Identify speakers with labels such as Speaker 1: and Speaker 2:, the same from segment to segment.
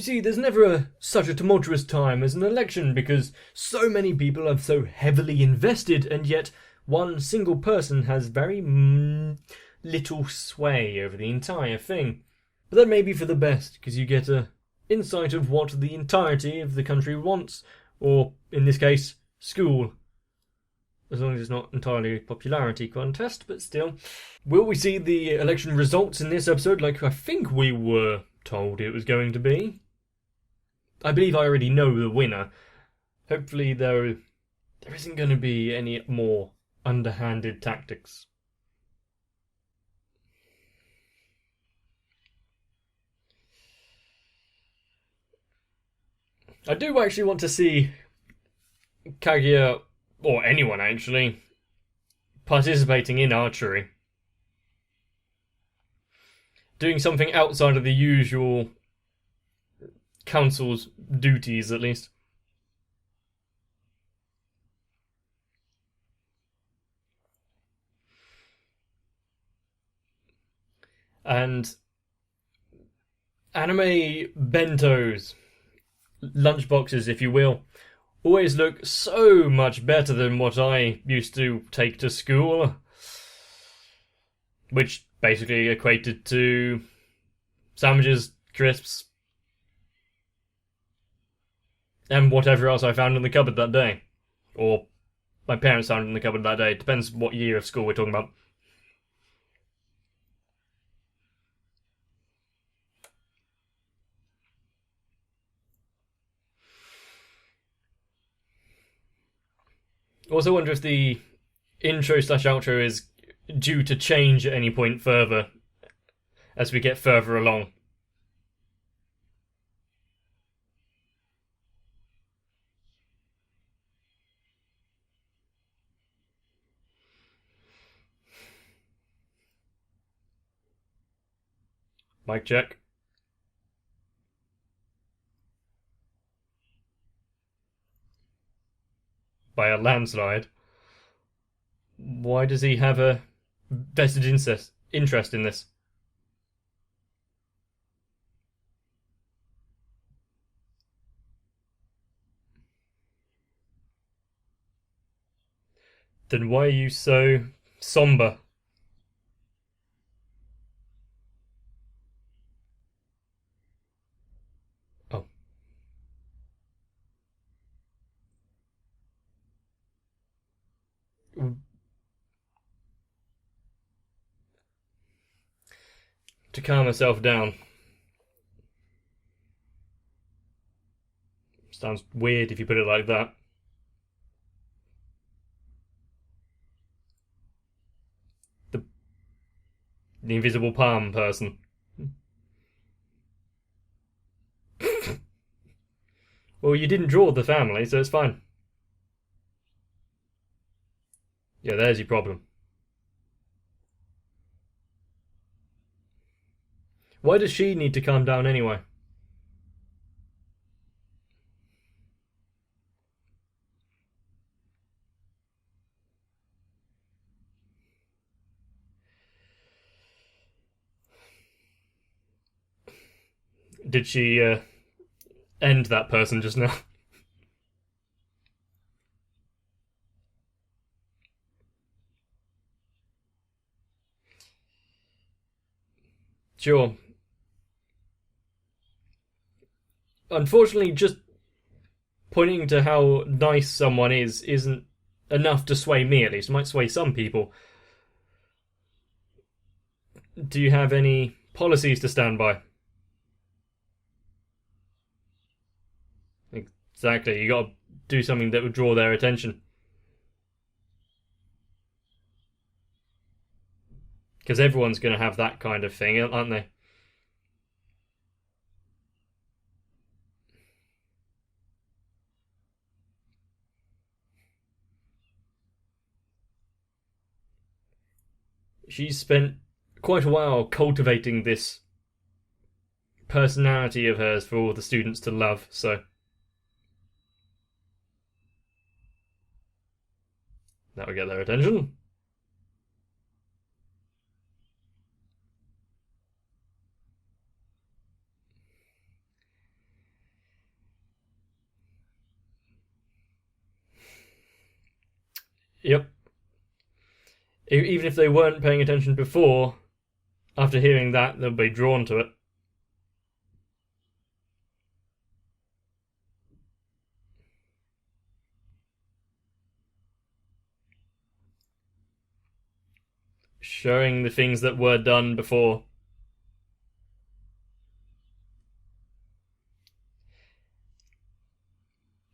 Speaker 1: see, there's never such a tumultuous time as an election because so many people have so heavily invested, and yet one single person has very little sway over the entire thing. But that may be for the best, because you get a insight of what the entirety of the country wants, or, in this case, school. As long as it's not entirely a popularity contest, but still. Will we see the election results in this episode like I think we were told it was going to be? I believe I already know the winner. Hopefully, though, there isn't going to be any more underhanded tactics. I do actually want to see Kaguya, or anyone actually, participating in archery. Doing something outside of the usual council's duties, at least. And anime bentos, lunchboxes, if you will, always look so much better than what I used to take to school, which basically equated to sandwiches, crisps, and whatever else I found in the cupboard that day. Or my parents found in the cupboard that day. It depends what year of school we're talking about. Also wonder if the intro/outro is due to change at any point further as we get further along. Mic check. By a landslide. Why does he have a vested interest in this? Then why are you so somber? Oh. To calm herself down. Sounds weird if you put it like that. The invisible palm person. Well, you didn't draw the family, so it's fine. Yeah, there's your problem. Why does she need to calm down anyway? Did she end that person just now? Sure. Unfortunately, just pointing to how nice someone is isn't enough to sway me, at least. It might sway some people. Do you have any policies to stand by? Exactly, you gotta do something that would draw their attention. Because everyone's gonna have that kind of thing, aren't they? She's spent quite a while cultivating this personality of hers for all the students to love, so that will get their attention. Yep. Even if they weren't paying attention before, after hearing that, they'll be drawn to it. Showing the things that were done before.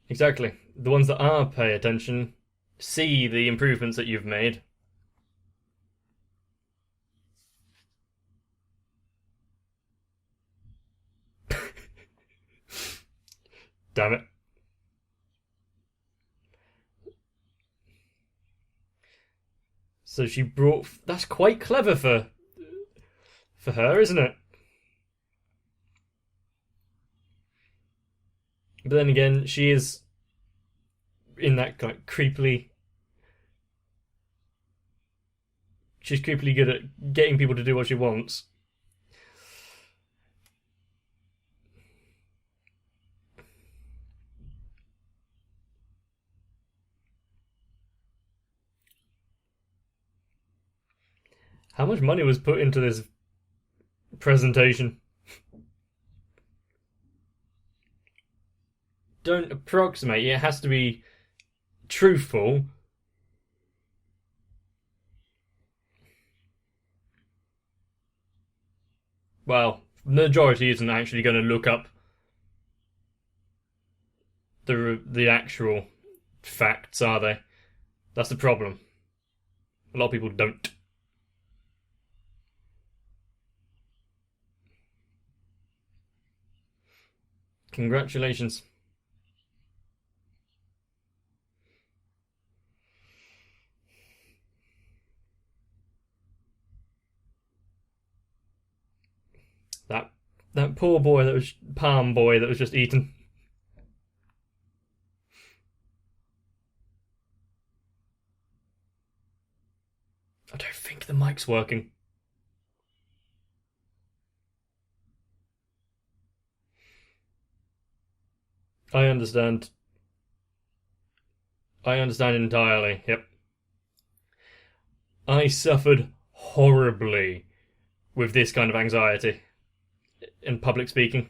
Speaker 1: Exactly. The ones that are pay attention see the improvements that you've made. Damn it. So she brought... That's quite clever for her, isn't it? But then again, she is in that kind of creepily... She's creepily good at getting people to do what she wants. How much money was put into this presentation? Don't approximate. It has to be truthful. Well, the majority isn't actually going to look up the actual facts, are they? That's the problem. A lot of people don't. Congratulations. That poor boy that was palm boy that was just eaten. I don't think the mic's working. I understand. I understand entirely, yep. I suffered horribly with this kind of anxiety in public speaking.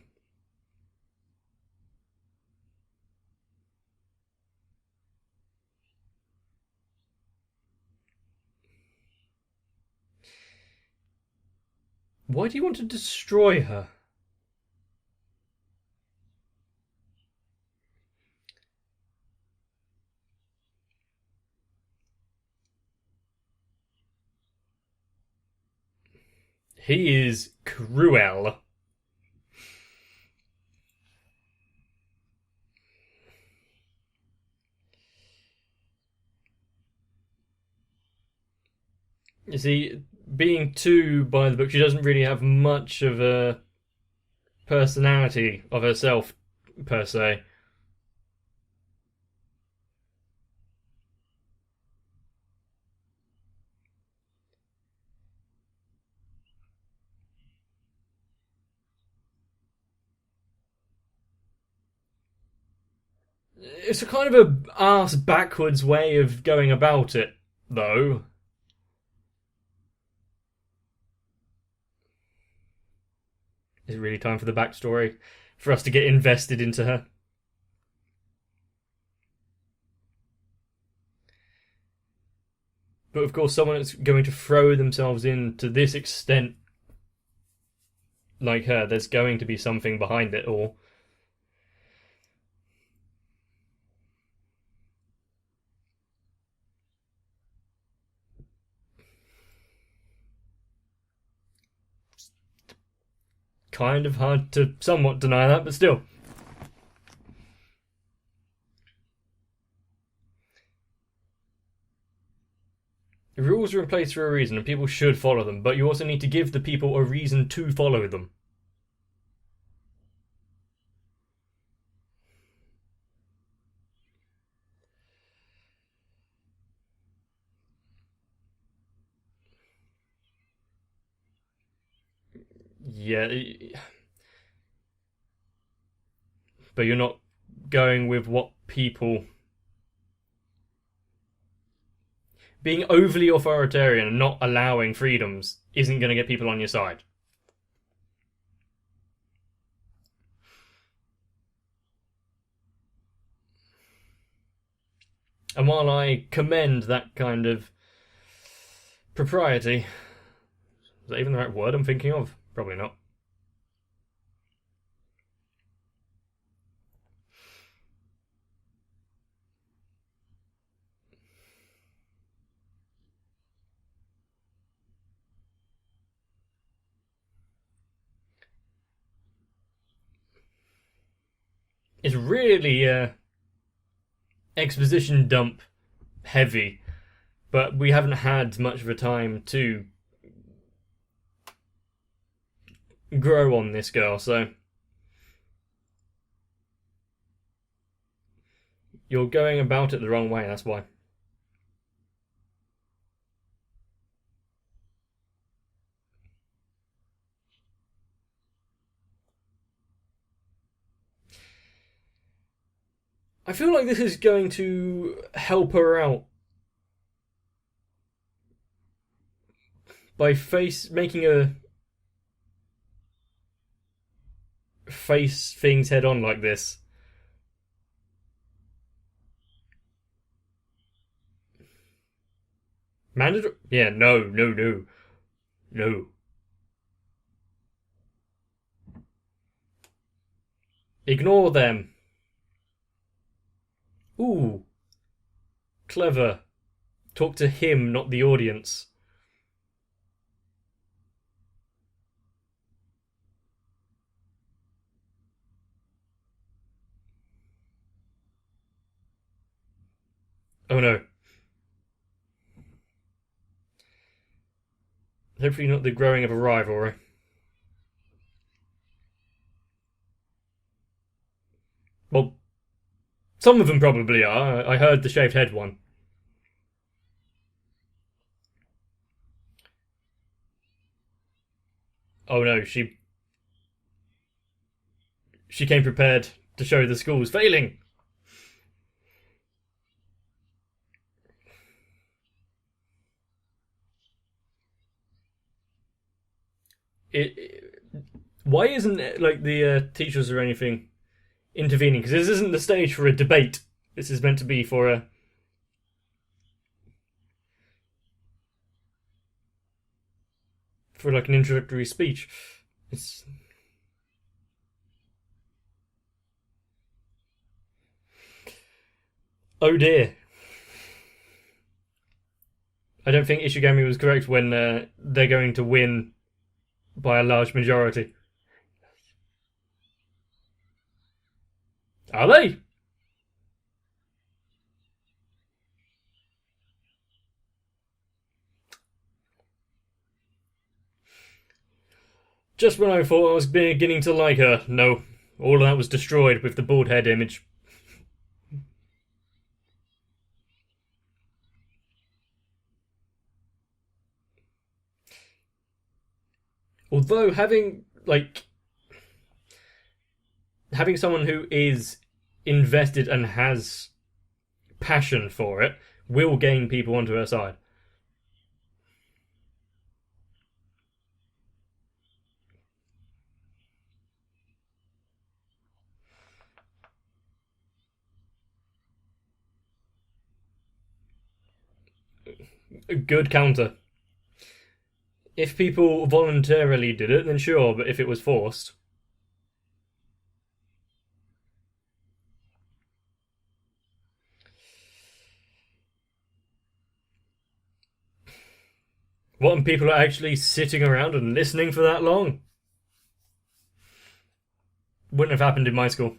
Speaker 1: Why do you want to destroy her? He is cruel. You see, being too by the book, she doesn't really have much of a personality of herself, per se. It's a kind of a arse backwards way of going about it, though. Is it really time for the backstory? For us to get invested into her? But of course, someone that's going to throw themselves in to this extent, like her, there's going to be something behind it all. Kind of hard to somewhat deny that, but still. The rules are in place for a reason, and people should follow them, but you also need to give the people a reason to follow them. Yeah, but you're not going with what people being overly authoritarian and not allowing freedoms isn't going to get people on your side. And while I commend that kind of propriety, is that even the right word I'm thinking of? Probably not. It's really exposition dump heavy, but we haven't had much of a time to grow on this girl, so you're going about it the wrong way, that's why. I feel like this is going to help her out by making her face things head on like this. Mandatory? Yeah, no. Ignore them. Ooh. Clever. Talk to him, not the audience. Oh no. Hopefully not the growing of a rivalry. Well, some of them probably are. I heard the shaved head one. Oh no, she came prepared to show the school's failing. Why isn't it, like, the teachers or anything intervening? Because this isn't the stage for a debate. This is meant to be for like an introductory speech. It's oh dear. I don't think Ishigami was correct when they're going to win by a large majority. Are they? Just when I thought I was beginning to like her, no. All of that was destroyed with the bald head image. Although having someone who is invested and has passion for it will gain people onto her side. A good counter. If people voluntarily did it, then sure, but if it was forced. What, and people are actually sitting around and listening for that long? Wouldn't have happened in my school.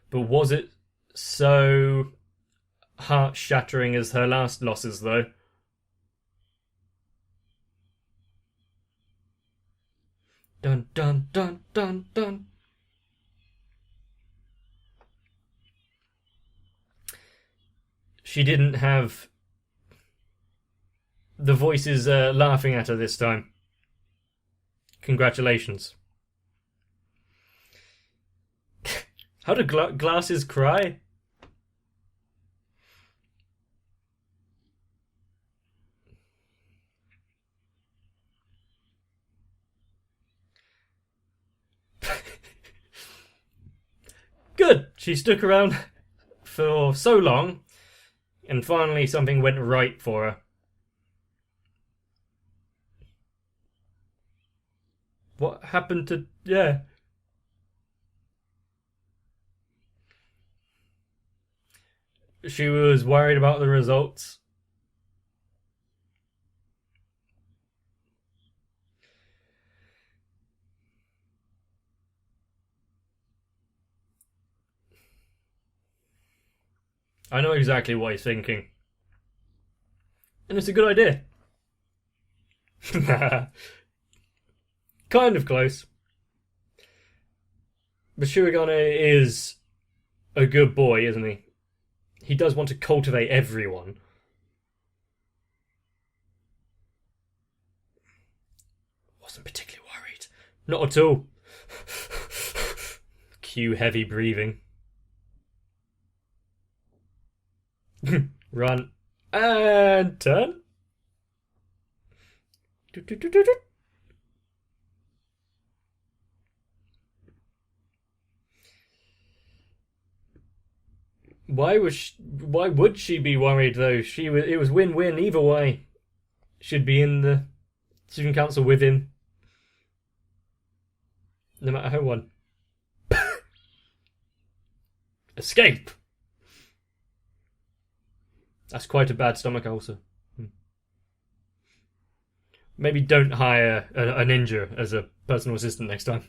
Speaker 1: But was it so heart-shattering as her last losses, though? Dun dun dun dun dun. She didn't have the voices laughing at her this time. Congratulations. How do glasses cry? She stuck around for so long, and finally something went right for her. What happened to... Yeah. She was worried about the results. I know exactly what he's thinking. And it's a good idea. Kind of close. But Shirogane is a good boy, isn't he? He does want to cultivate everyone. Wasn't particularly worried. Not at all. Cue heavy breathing. Run. And turn. Why would she be worried though? It was win-win either way. She'd be in the student council with him. No matter how one. Escape. That's quite a bad stomach ulcer. Maybe don't hire a ninja as a personal assistant next time.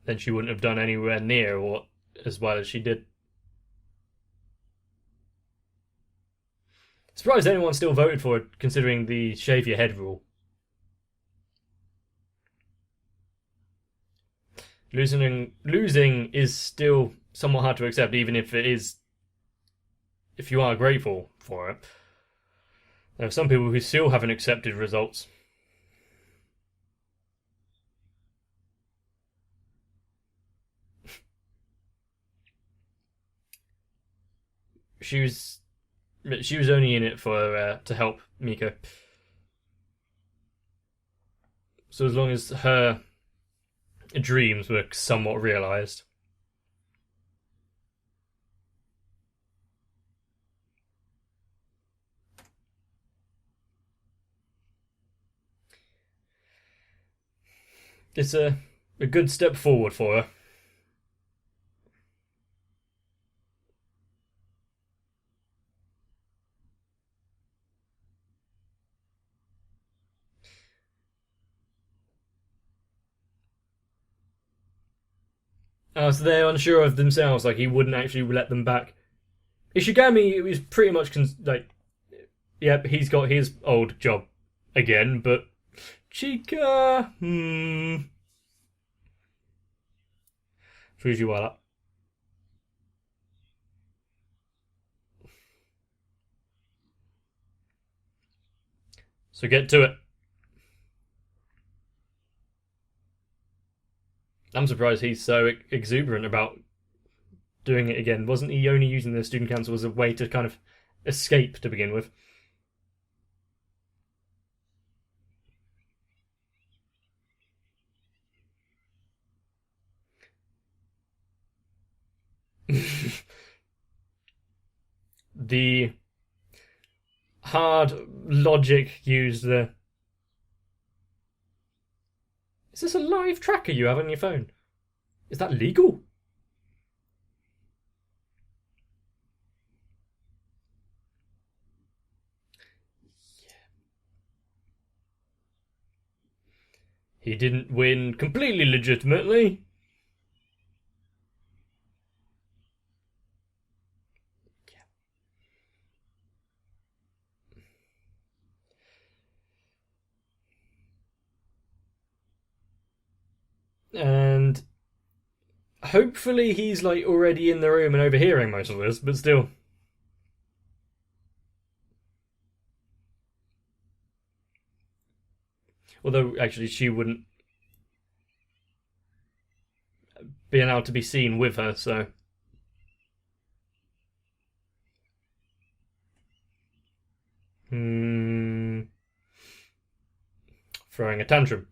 Speaker 1: Then she wouldn't have done anywhere near what as well as she did. Surprised anyone still voted for it, considering the shave your head rule. Losing is still somewhat hard to accept, even if you are grateful for it. There are some people who still haven't accepted results. She was only in it for to help Miko. So as long as her dreams were somewhat realised. It's a good step forward for her. So they're unsure of themselves, like he wouldn't actually let them back. Ishigami is pretty much yep, he's got his old job again, but Chika, Fujiwara. So get to it. I'm surprised he's so exuberant about doing it again. Wasn't he only using the student council as a way to kind of escape to begin with? The hard logic used there. Is this a live tracker you have on your phone? Is that legal? He didn't win completely legitimately. And hopefully he's like already in the room and overhearing most of this, but still. Although actually she wouldn't be allowed to be seen with her, so. Throwing a tantrum.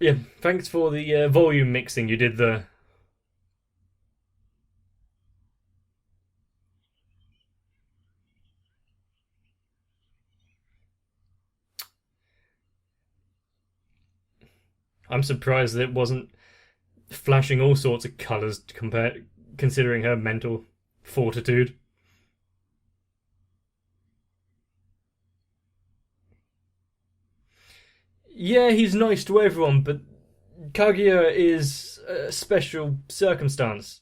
Speaker 1: Yeah, thanks for the volume mixing you did there. I'm surprised that it wasn't flashing all sorts of colours considering her mental fortitude. Yeah, he's nice to everyone, but Kaguya is a special circumstance.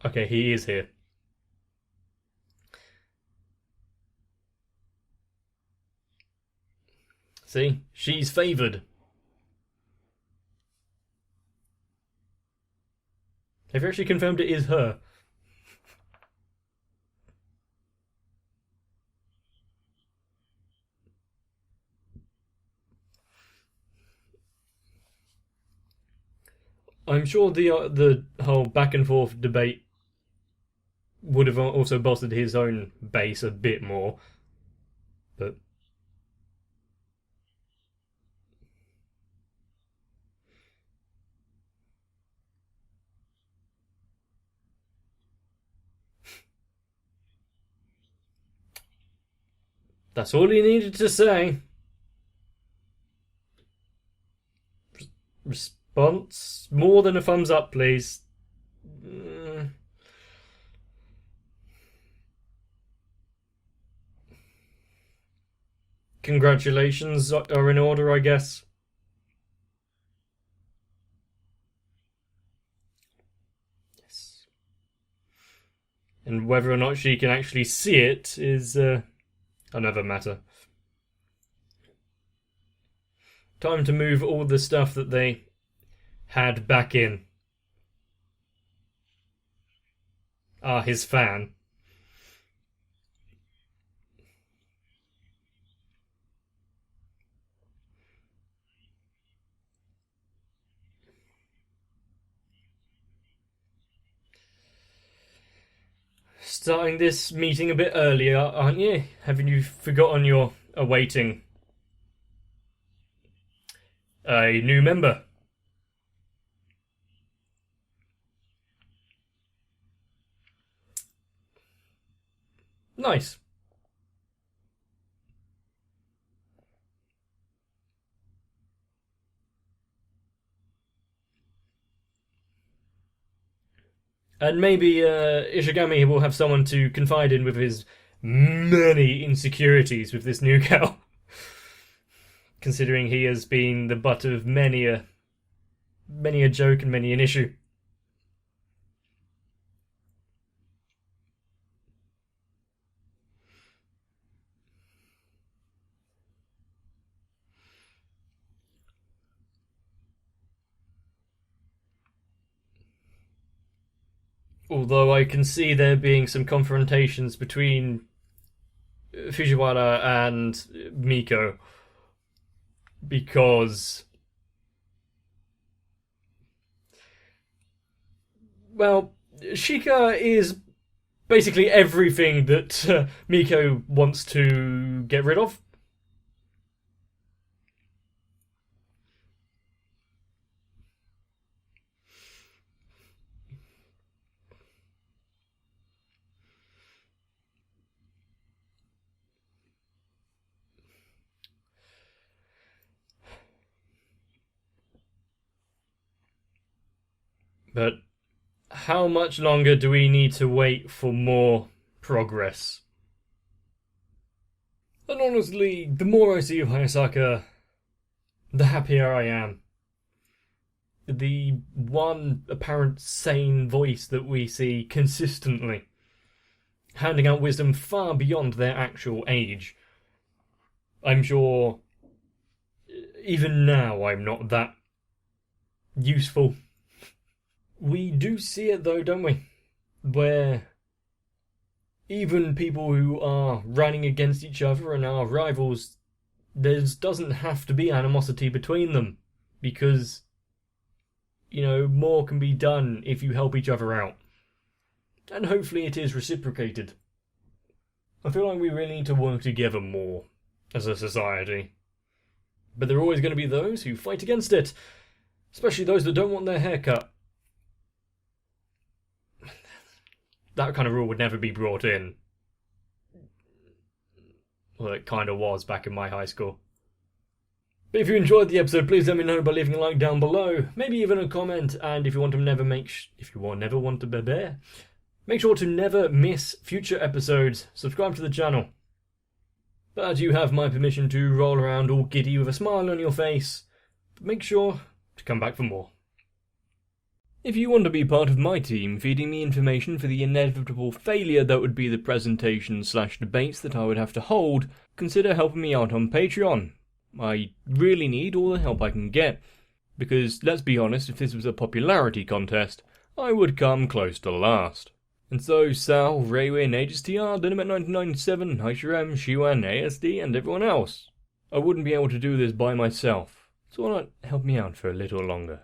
Speaker 1: Okay, he is here. See? She's favoured. Have you actually confirmed it is her? I'm sure the whole back and forth debate would have also bolstered his own base a bit more, but that's all he needed to say. Response? More than a thumbs up, please. Congratulations are in order, I guess. Yes. And whether or not she can actually see it is another matter. Time to move all the stuff that they had back in. Ah, his fan. Starting this meeting a bit earlier, aren't you? Haven't you forgotten you're awaiting a new member? Nice. And maybe Ishigami will have someone to confide in with his many insecurities with this new girl. Considering he has been the butt of many a joke and many an issue. Although I can see there being some confrontations between Fujiwara and Miko because, well, Shika is basically everything that Miko wants to get rid of. But how much longer do we need to wait for more progress? And honestly, the more I see of Hayasaka, the happier I am. The one apparent sane voice that we see consistently, handing out wisdom far beyond their actual age. I'm sure even now I'm not that useful. We do see it though, don't we? Where even people who are running against each other and are rivals, there doesn't have to be animosity between them because, you know, more can be done if you help each other out. And hopefully it is reciprocated. I feel like we really need to work together more as a society. But there are always going to be those who fight against it, especially those that don't want their hair cut. That kind of rule would never be brought in. Well, it kind of was back in my high school. But if you enjoyed the episode, please let me know by leaving a like down below, maybe even a comment. And if you want to never make sure to never miss future episodes, subscribe to the channel. But you have my permission to roll around all giddy with a smile on your face. But make sure to come back for more. If you want to be part of my team, feeding me information for the inevitable failure that would be the presentation/debates that I would have to hold, consider helping me out on Patreon. I really need all the help I can get, because let's be honest, if this was a popularity contest, I would come close to last. And so Sal, Rayway, HSTR, Dynamite 1997, Haishiram, Shiwan, ASD, and everyone else. I wouldn't be able to do this by myself, so why not help me out for a little longer?